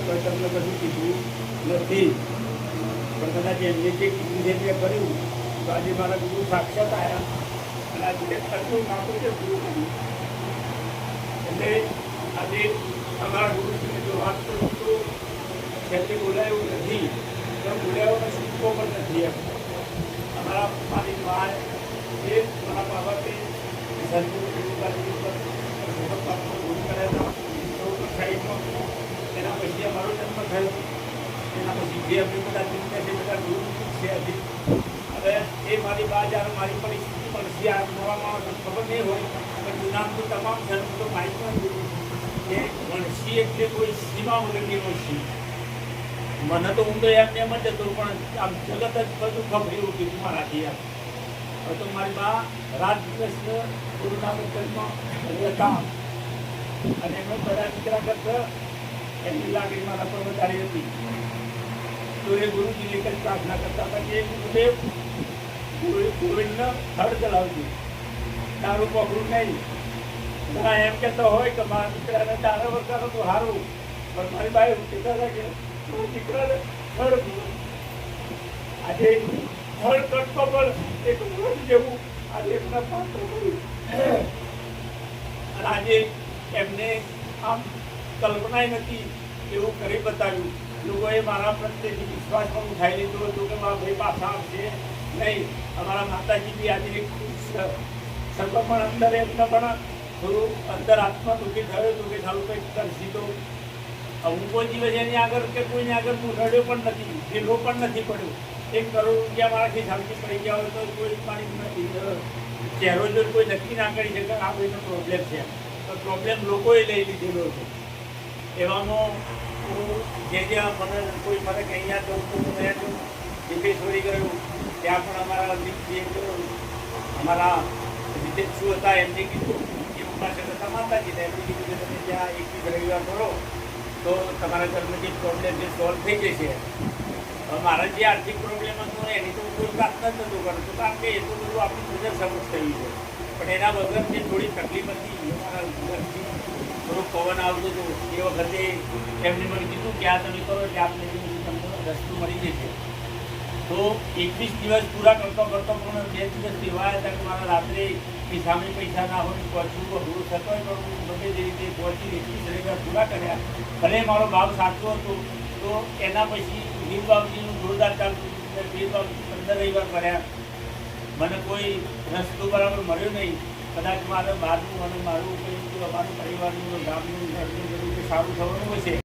કોઈ તમને કશું કીધું નથી, પણ કદાચ એમને જે કીધું છે તે કર્યું તો આજે મારા ગુરુ સાક્ષાત આવ્યા અને આજે કરતું નાખું છે ગુરુ કર્યું. એટલે આજે અમારા ગુરુજીને જો વાત કરું તો છેલ્લે બોલાયું નથી, પણ બોલાવાનો છૂટકો પણ નથી. એમ અમારા મારી મા એ મારા બાબતે ગુરુ કર્યા હતા એના પછી અમારો જન્મ થયો. એના પછી જે અમે બધા ચિંતા છે બધા ગુરુ છે હજી. હવે એ મારી બા જ્યારે મારી પરિસ્થિતિ પણ છે આ નવા માણસ ખબર નહીં હોય પણ જૂનામતું તમામ જન્મ તો માહિતી ગુરુ એ વણસી એટલે કોઈ સીમા વગરની વણસી. મને તો હું તો એમ જ હતો પણ આમ જગત જ બધું ખબરી ઉઠ્યું મારાથી. એમ હવે તો મારી બા રાત દિવસ ગુરુના વચનમાં હતા અને એમનો બધા દીકરા કરતા એમની લાગણી મારા પર વધારી હતી. તો એ ગુરુજીની કંઈ પ્રાર્થના કરતા હતા કે ગુરુદેવ કોવિડને થર્ડ ચલાવજો, દારૂ પકડું નહીં. ઘણા એમ કહેતા હોય કે મારા દીકરાને દારૂ વગર તો સારું, પણ મારી બાઈ કહેતા હતા કે મારા દીકરાને થર્ડ આજે થર્ડ કરતો પણ એક વર્ષ જેવું આજે એમના પાત્ર કર્યું. અને આજે એમને આમ કલ્પના નથી એવું કરી બતાવ્યું. લોકોએ મારા પ્રત્યેથી વિશ્વાસ પણ ઉઠાવી લીધો હતો કે મારા ભાઈ પાછા આવશે નહીં. અમારા માતાજી બી આજે ખુશ સર્વ પણ અંદર એમને પણ થોડું અંદર આત્મા દુઃખી થયો હતું કે સારું કંઈક કરશી તો. હું કોઈ દિવસ એની આગળ કે કોઈની આગળ હું રડ્યો પણ નથી, ઢીલો પણ નથી પડ્યો. 1 કરોડ રૂપિયા મારાથી શાંતિ પડી ગયા હોય તો કોઈ મારી નથી ચહેરો જો કોઈ નક્કી ના કરી શકે આ ભાઈનો પ્રોબ્લેમ છે. તો પ્રોબ્લેમ લોકોએ લઈ લીધેલો હતો. એવામાં જે જ્યાં મને કોઈ મને કે અહીંયા જવું તો હું અહીંયા જવું. દીપેશ્વરી ગયું ત્યાં પણ અમારા અમારા રીતેશુ હતા એમને કીધું એ પાસે હતા માતાજીને એમને કીધું કે તમે ત્યાં 21 રવિવાર કરો તો તમારા ઘરમાં જે પ્રોબ્લેમ છે સોલ્વ થઈ જશે. મારા જે આર્થિક પ્રોબ્લેમ હતો એની તો કોઈ પ્રાર્થના જ નહોતું કરતો કારણ કે એ તો બધું આપણી નજર સમજ થઈ છે. પણ એના વગર જે થોડી તકલીફ હતી અમારા ઘરથી થોડું પવન આવતું હતું એ વખતે એમને મને કીધું કે આ તમે કરો એટલે આપણે તમને રસ્તો મળી જશે. તો 21 દિવસ પૂરા કરતો પણ 2 દિવસ એવા હતા કે મારા રાત્રે સામે પૈસા ના હોય પહોંચવું અઘરું થતો હોય પણ હું બધે જે રીતે પહોંચી 21 રવિવાર પૂરા કર્યા. ભલે મારો ભાવ સાચો હતો તો એના પછી વીર બાબજીનું જોરદાર ચાલતું વીર બાબજી 15 રવિવાર કર્યા. મને કોઈ રસ્તો બરાબર મળ્યો નહીં. કદાચ મારે બહારનું અને મારું કંઈ અમારું પરિવારનું ગામનું ઘરનું બધું સારું થવાનું હશે.